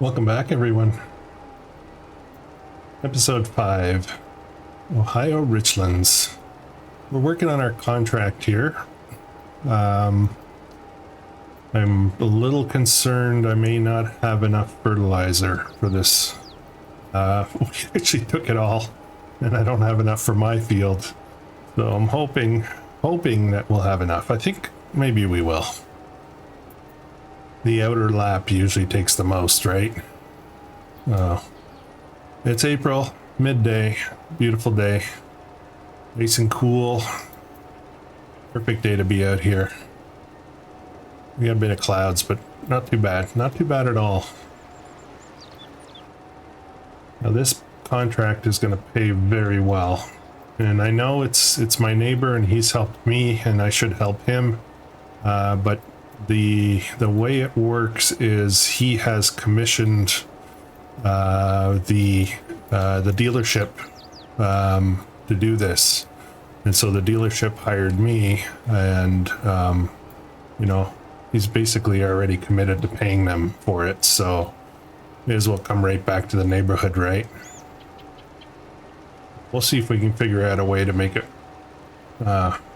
Welcome back, everyone. Episode 5, Ohio Richlands. We're working on our contract here. I'm a little concerned I may not have enough fertilizer for this. We actually took it all, and I don't have enough for my field. So I'm hoping that we'll have enough. I think maybe we will. The outer lap usually takes the most, right? It's April, midday, beautiful day. Nice and cool. Perfect day to be out here. We got a bit of clouds, but not too bad. Not too bad at all. Now this contract is going to pay very well. And I know it's my neighbor and he's helped me and I should help him. But the way it works is he has commissioned the dealership to do this, and so the dealership hired me, and you know, he's basically already committed to paying them for it, so may as well come right back to the neighborhood, right? We'll see if we can figure out a way to make it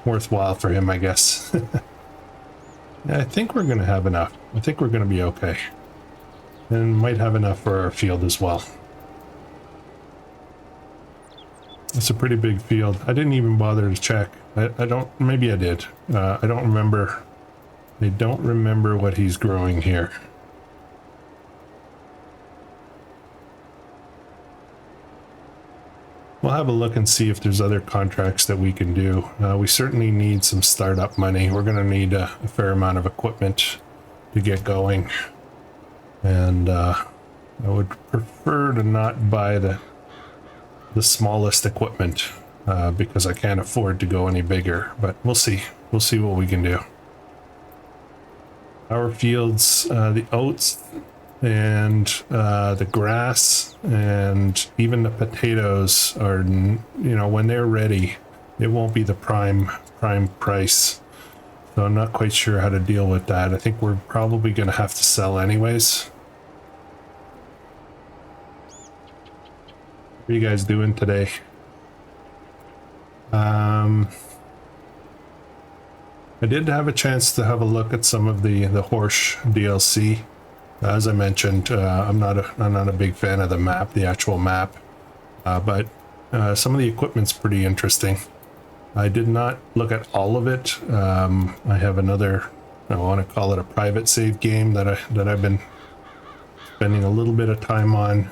worthwhile for him, I guess. I think we're going to have enough. I think we're going to be okay. And might have enough for our field as well. It's a pretty big field. I didn't even bother to check. I don't, maybe I did. I don't remember. I don't remember what he's growing here. We'll have a look and see if there's other contracts that we can do. We certainly need some startup money. We're going to need a fair amount of equipment to get going. And I would prefer to not buy the smallest equipment because I can't afford to go any bigger. But we'll see. We'll see what we can do. Our fields, the oats and the grass and even the potatoes are, you know, when they're ready, it won't be the prime price. So I'm not quite sure how to deal with that. I think we're probably going to have to sell anyways. What are you guys doing today? I did have a chance to have a look at some of the horse DLC. As I mentioned, I'm not a big fan of the map, the actual map, but some of the equipment's pretty interesting. I did not look at all of it. I have another, I want to call it a private save game that I've been spending a little bit of time on.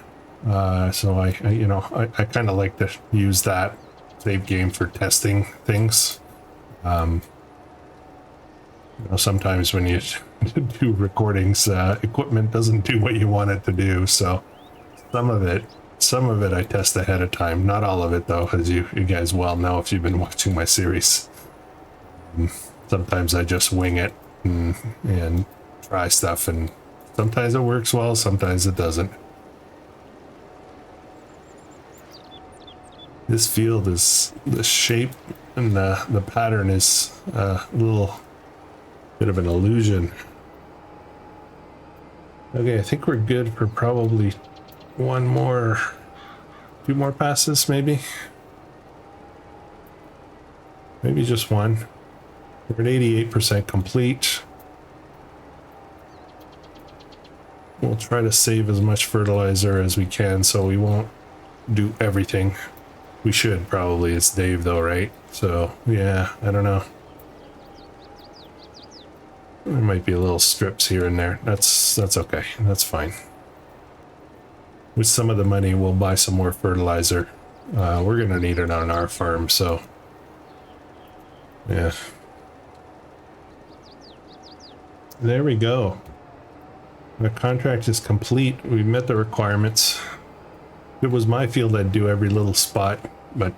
So I kind of like to use that save game for testing things. You know, sometimes when you do recordings, equipment doesn't do what you want it to do. So some of it I test ahead of time. Not all of it though, as you guys well know if you've been watching my series. Sometimes I just wing it and try stuff, and sometimes it works well, sometimes it doesn't. This field is, the shape and the pattern is a little bit of an illusion. Okay, I think we're good for probably two more passes, maybe just one. We're at 88% complete. We'll try to save as much fertilizer as we can so we won't do everything. We should probably. It's Dave though, right? So yeah, I don't know. There might be a little strips here and there. That's okay. That's fine. With some of the money, we'll buy some more fertilizer. We're gonna need it on our farm, so yeah. There we go. The contract is complete. We met the requirements. If it was my field, I'd do every little spot, but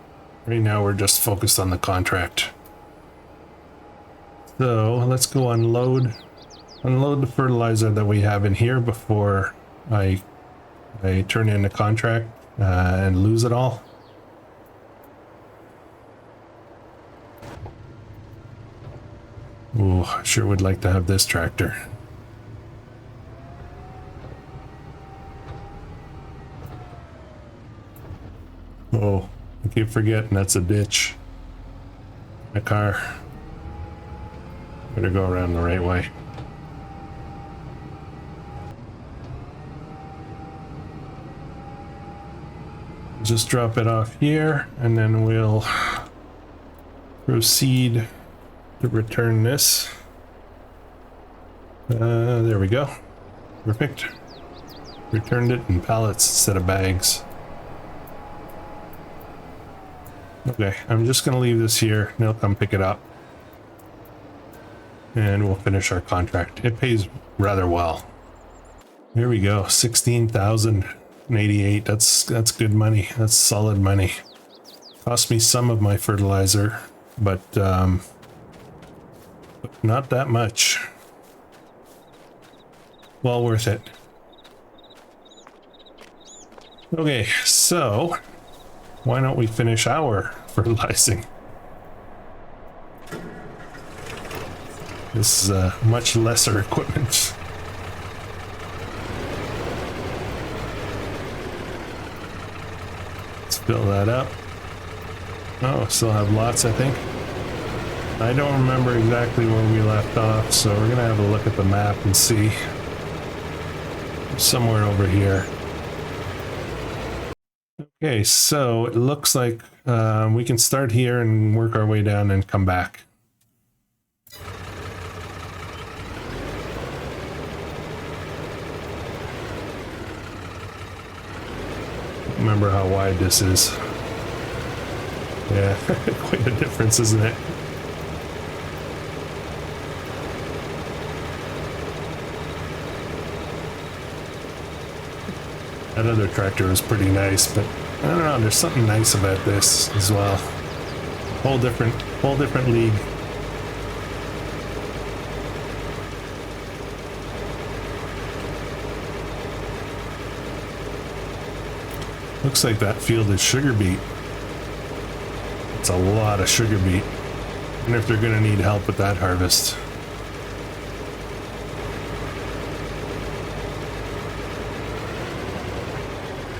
right now we're just focused on the contract. So let's go unload the fertilizer that we have in here before I turn in the contract and lose it all. Ooh, I sure would like to have this tractor. Oh, I keep forgetting that's a ditch. My car. Better go around the right way. Just drop it off here, and then we'll proceed to return this. There we go. Perfect. Returned it in pallets instead of bags. Okay, I'm just gonna leave this here. They'll come pick it up. And we'll finish our contract. It pays rather well. Here we go, 16,088. That's good money. That's solid money. Cost me some of my fertilizer, but not that much. Well worth it. Okay, so why don't we finish our fertilizing? This is much lesser equipment. Let's fill that up. Oh, still have lots, I think. I don't remember exactly where we left off, so we're gonna have a look at the map and see. Somewhere over here. Okay, so it looks like we can start here and work our way down and come back. Remember how wide this is. Yeah, quite a difference, isn't it? That other tractor was pretty nice, but I don't know, there's something nice about this as well. Whole different league. Looks like that field is sugar beet. It's a lot of sugar beet. I wonder if they're gonna need help with that harvest.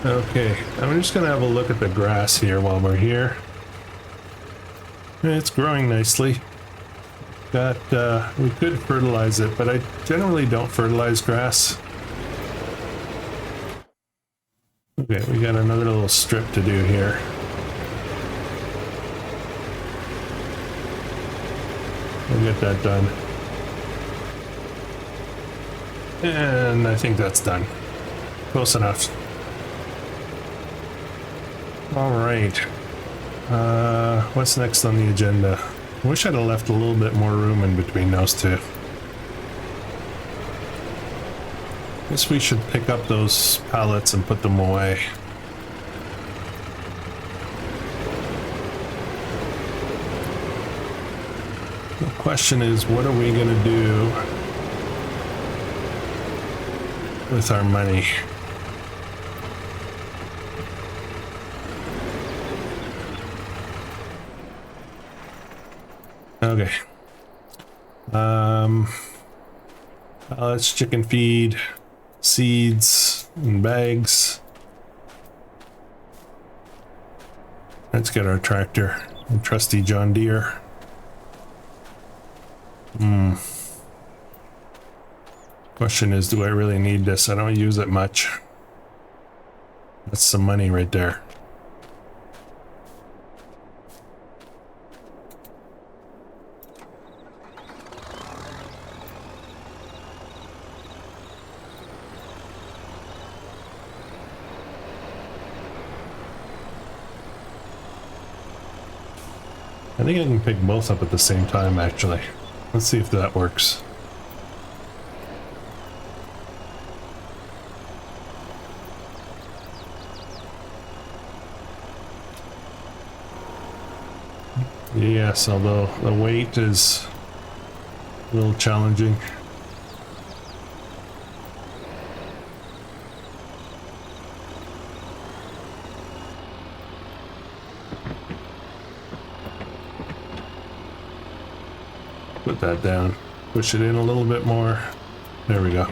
Okay, I'm just gonna have a look at the grass here while we're here. It's growing nicely. We could fertilize it, but I generally don't fertilize grass. Okay, we got another little strip to do here. We'll get that done. And I think that's done. Close enough. All right. What's next on the agenda? I wish I'd have left a little bit more room in between those two. Guess we should pick up those pallets and put them away. The question is, what are we gonna do with our money? Okay. Pallets, chicken feed, seeds, and bags. Let's get our tractor, a trusty John Deere. Question is, do I really need this? I don't use it much. That's some money right there. I think I can pick both up at the same time, actually. Let's see if that works. Yes, although the weight is a little challenging. Put that down. Push it in a little bit more. There we go.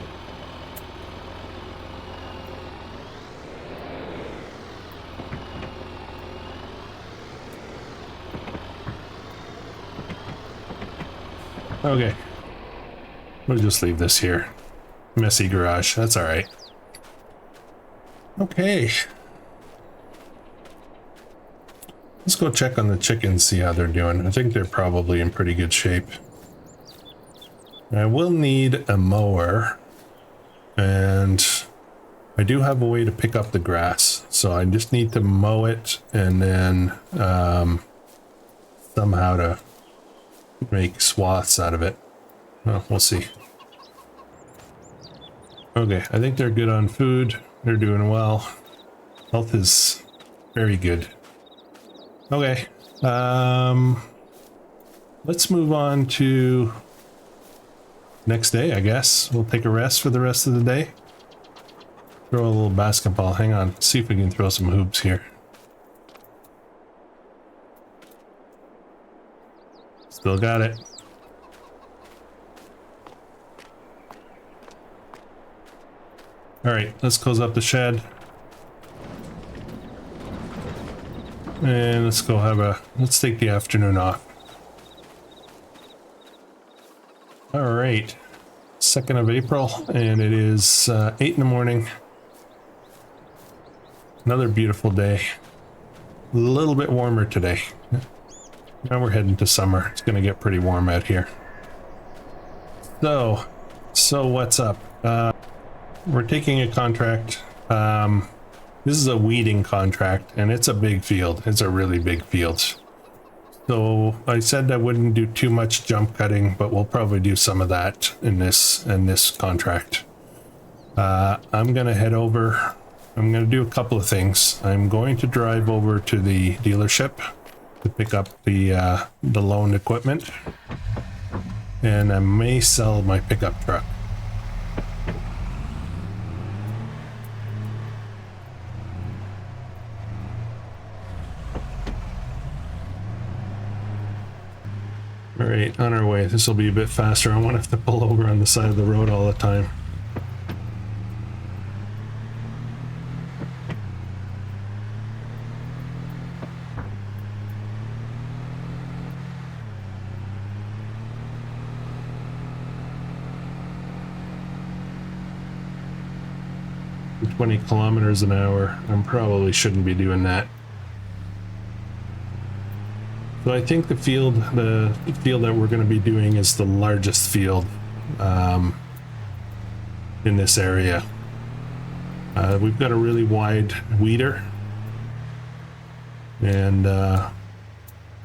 Okay. We'll just leave this here. Messy garage. That's all right. Okay. Let's go check on the chickens, see how they're doing. I think they're probably in pretty good shape. I will need a mower, and I do have a way to pick up the grass, so I just need to mow it and then somehow to make swaths out of it. Well, we'll see. Okay, I think they're good on food. They're doing well. Health is very good. Okay, let's move on to next day, I guess. We'll take a rest for the rest of the day. Throw a little basketball. Hang on, see if we can throw some hoops here. Still got it. All right, let's close up the shed. And let's go let's take the afternoon off. All right, 2nd of April, and it is 8 in the morning. Another beautiful day. A little bit warmer today. Now we're heading to summer. It's gonna get pretty warm out here. So what's up? We're taking a contract. This is a weeding contract, and it's a big field. It's a really big field. So I said I wouldn't do too much jump cutting, but we'll probably do some of that in this contract. I'm gonna head over. I'm gonna do a couple of things. I'm going to drive over to the dealership to pick up the loaned equipment, and I may sell my pickup truck. All right, on our way. This will be a bit faster. I won't have to pull over on the side of the road all the time. – 20 kilometers an hour. I probably shouldn't be doing that. So I think the field that we're going to be doing is the largest field in this area. We've got a really wide weeder, and I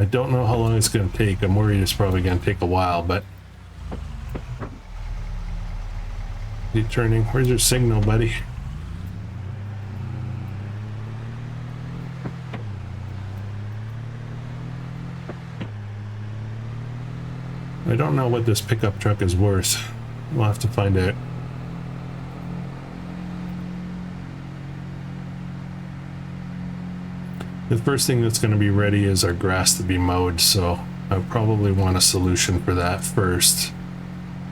don't know how long it's going to take. I'm worried it's probably going to take a while, but you turning? Where's your signal, buddy? I don't know what this pickup truck is worth. We'll have to find out. The first thing that's going to be ready is our grass to be mowed, so I probably want a solution for that first.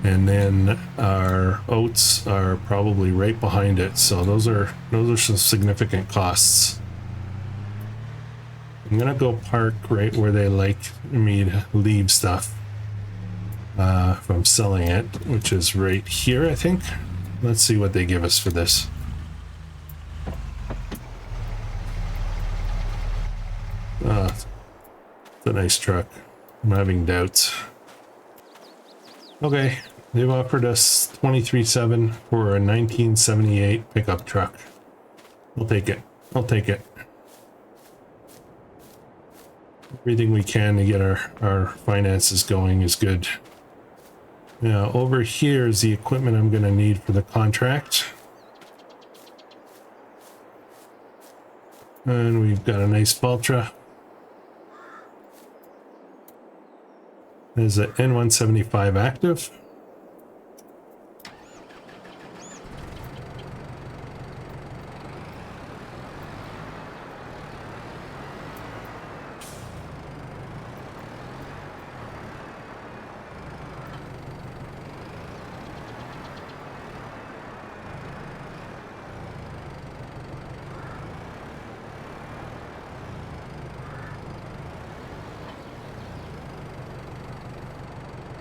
And then our oats are probably right behind it, so those are some significant costs. I'm gonna go park right where they like me to leave stuff. If I'm selling it, which is right here, I think. Let's see what they give us for this. It's a nice truck. I'm having doubts. Okay, they've offered us $23,700 for a 1978 pickup truck. We'll take it. I'll take it. Everything we can to get our finances going is good. Now, over here is the equipment I'm going to need for the contract. And we've got a nice Valtra. There's an N175 active.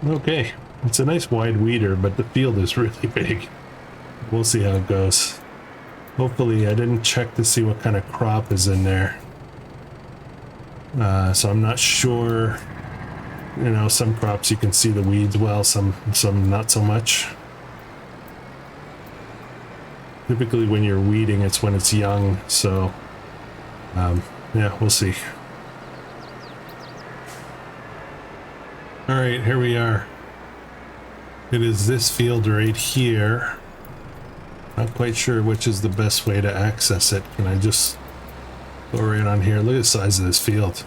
Okay, it's a nice wide weeder, but the field is really big. We'll see how it goes. Hopefully, I didn't check to see what kind of crop is in there. So I'm not sure. You know, some crops you can see the weeds well, some not so much. Typically when you're weeding, it's when it's young, so yeah, we'll see. All right, here we are. It is this field right here. Not quite sure which is the best way to access it. Can I just go right on here? Look at the size of this field.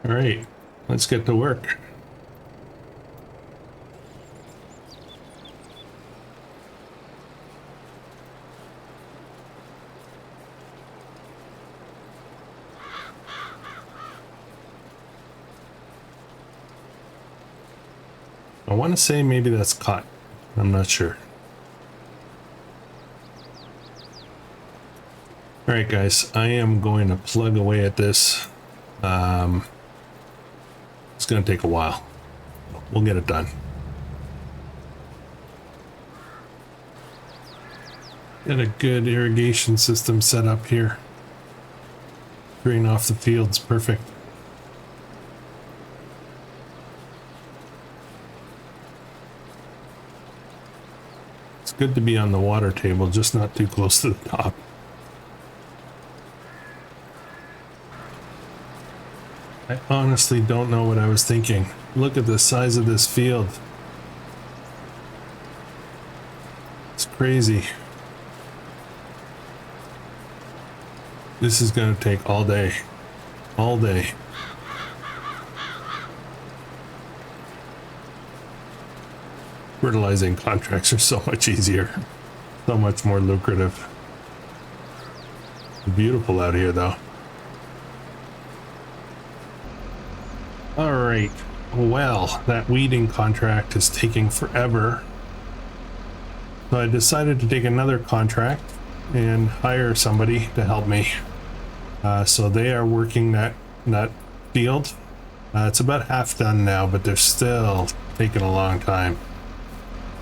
All right, let's get to work. I want to say maybe that's cotton. I'm not sure. All right, guys, I am going to plug away at this. It's going to take a while. We'll get it done. Got a good irrigation system set up here. Drain off the fields, perfect. It's good to be on the water table, just not too close to the top. I honestly don't know what I was thinking. Look at the size of this field. It's crazy. This is going to take all day. All day. Fertilizing contracts are so much easier. So much more lucrative. Beautiful out here though. All right, well, that weeding contract is taking forever. So I decided to take another contract and hire somebody to help me. So they are working that field. It's about half done now, but they're still taking a long time.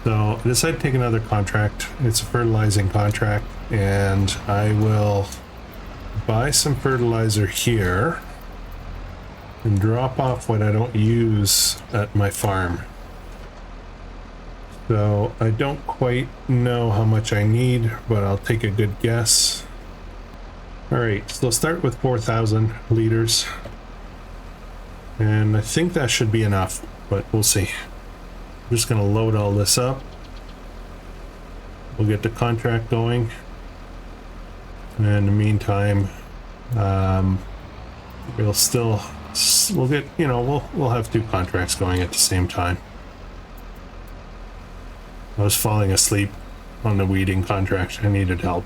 So I decided to take another contract. It's a fertilizing contract, and I will buy some fertilizer here and drop off what I don't use at my farm. So I don't quite know how much I need, but I'll take a good guess. All right, so I'll start with 4,000 liters. And I think that should be enough, but we'll see. I'm just gonna load all this up. We'll get the contract going. And in the meantime, we'll get, you know, we'll have two contracts going at the same time. I was falling asleep on the weeding contract. I needed help.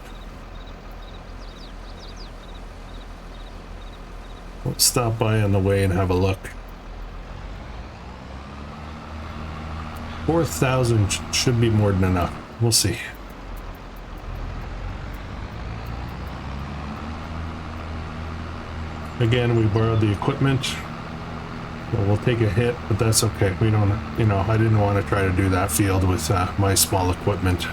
Let's stop by on the way and have a look. 4,000 should be more than enough. We'll see. Again, we borrowed the equipment. So we'll take a hit, but that's okay. We don't, you know, I didn't want to try to do that field with my small equipment.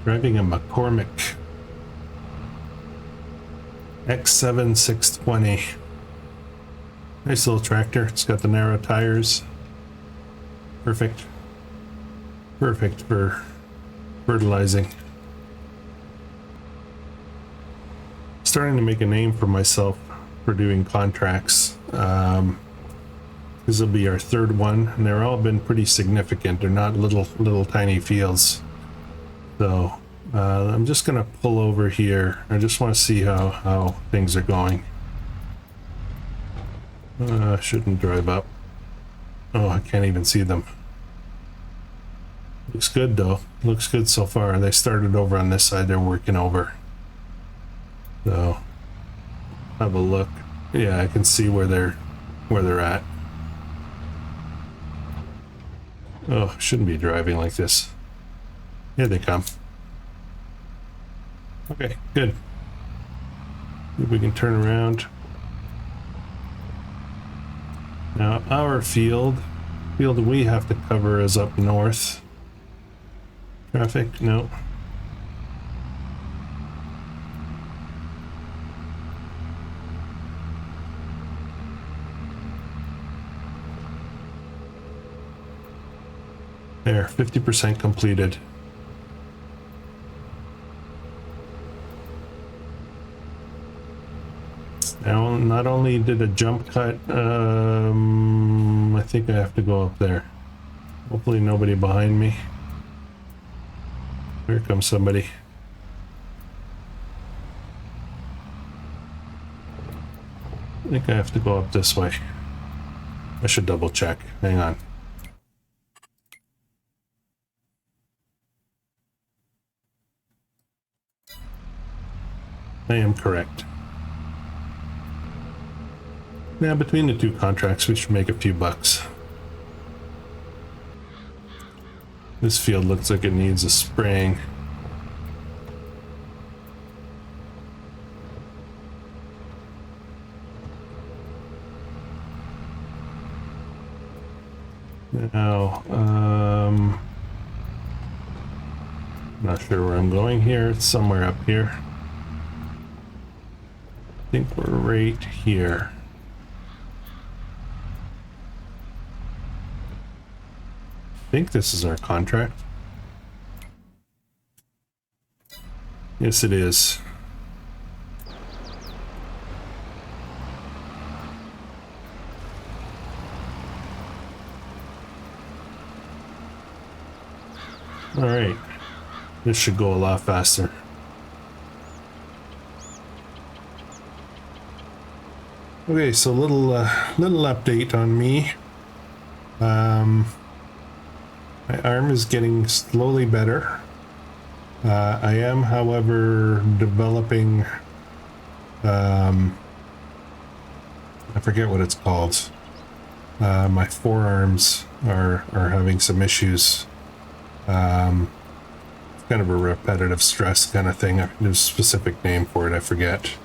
Driving a McCormick X7 620. Nice little tractor. It's got the narrow tires. Perfect. Perfect for fertilizing. Starting to make a name for myself for doing contracts. This will be our third one, and they're all been pretty significant. They're not little tiny fields. So I'm just gonna pull over here. I just want to see how things are going. Shouldn't drive up. Oh, I can't even see them. Looks good though. Looks good so far. They started over on this side. They're working over. So have a look. Yeah, I can see where they're at. Oh, shouldn't be driving like this. Here they come. Okay, good. If we can turn around. Now our field we have to cover is up north. Traffic, no. There, 50% completed. Now, not only did a jump cut, I think I have to go up there. Hopefully nobody behind me. Here comes somebody. I think I have to go up this way. I should double check. Hang on. I am correct. Now, between the two contracts, we should make a few bucks. This field looks like it needs a spraying. Now, not sure where I'm going here. It's somewhere up here. I think we're right here. I think this is our contract. Yes, it is. All right. This should go a lot faster. Okay, so little update on me. My arm is getting slowly better. I am, however, developing, I forget what it's called. My forearms are having some issues. It's kind of a repetitive stress kind of thing. There's a specific name for it, I forget.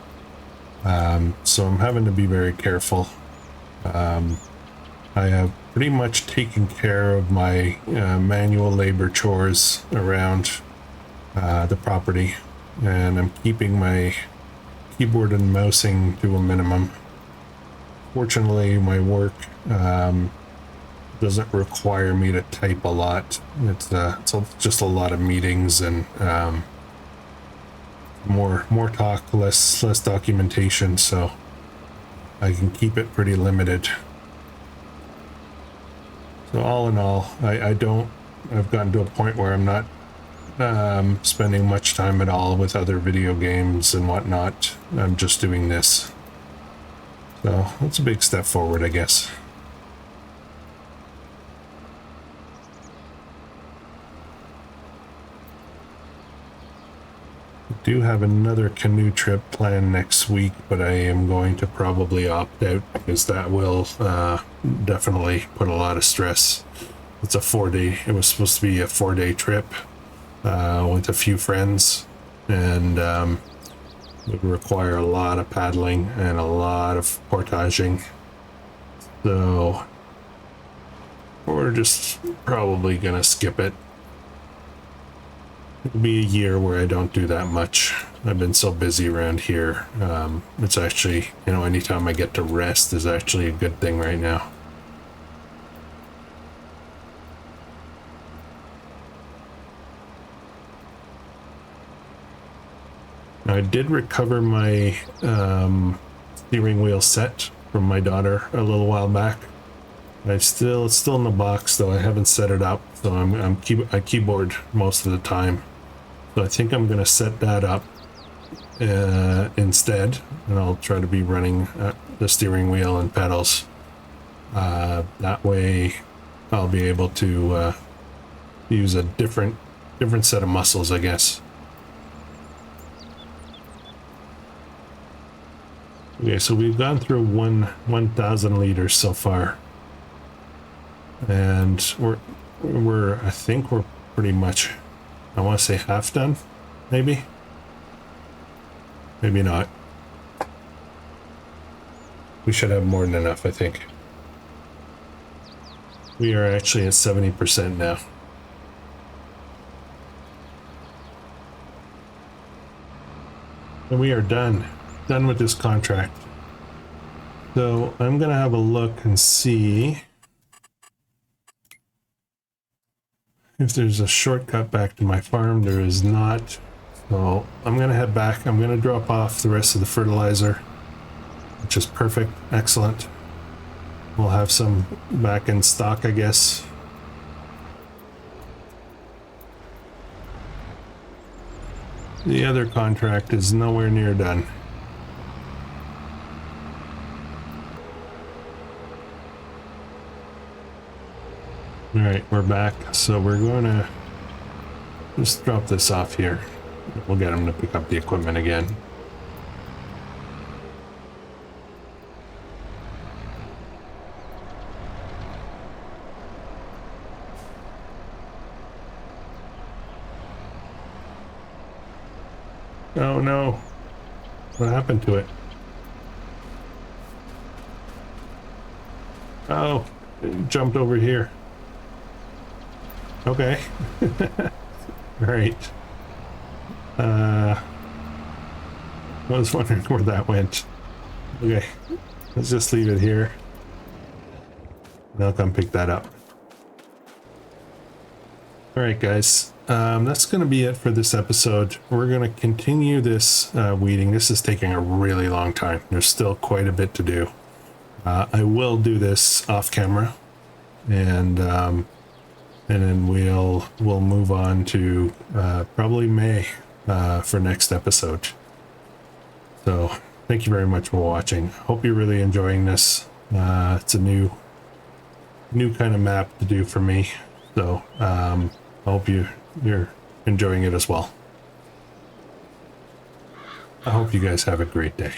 So I'm having to be very careful. I have pretty much taken care of my manual labor chores around the property, and I'm keeping my keyboard and mousing to a minimum. Fortunately, my work doesn't require me to type a lot. It's just a lot of meetings and more talk, less documentation, so I can keep it pretty limited. So all in all, I've gotten to a point where I'm not spending much time at all with other video games and whatnot. I'm just doing this. So that's a big step forward, I guess. I do have another canoe trip planned next week, but I am going to probably opt out because that will definitely put a lot of stress. It was supposed to be a 4-day trip with a few friends, and it would require a lot of paddling and a lot of portaging. So we're just probably gonna skip it. It'll be a year where I don't do that much. I've been so busy around here. It's actually, anytime I get to rest is actually a good thing right now. Now, I did recover my steering wheel set from my daughter a little while back. It's still in the box, though. I haven't set it up, so I keyboard most of the time. So I think I'm going to set that up instead, and I'll try to be running the steering wheel and pedals. That way I'll be able to use a different set of muscles, I guess. Okay, so we've gone through 1,000 liters so far, and we're I think we're pretty much, I want to say half done, maybe not. We should have more than enough, I think. We are actually at 70% now. And we are done with this contract. So I'm gonna have a look and see if there's a shortcut back to my farm. There is not. So I'm gonna head back. I'm gonna drop off the rest of the fertilizer, which is perfect. Excellent. We'll have some back in stock, I guess. The other contract is nowhere near done. All right, we're back. So we're going to just drop this off here. We'll get him to pick up the equipment again. Oh no, what happened to it? Oh, it jumped over here. Okay. Right. I was wondering where that went. Okay, let's just leave it here. They'll come pick that up. All right, guys. That's going to be it for this episode. We're going to continue this weeding. This is taking a really long time. There's still quite a bit to do. I will do this off camera, and then we'll move on to probably May for next episode. So thank you very much for watching. Hope you're really enjoying this. It's a new kind of map to do for me. So I hope you're enjoying it as well. I hope you guys have a great day.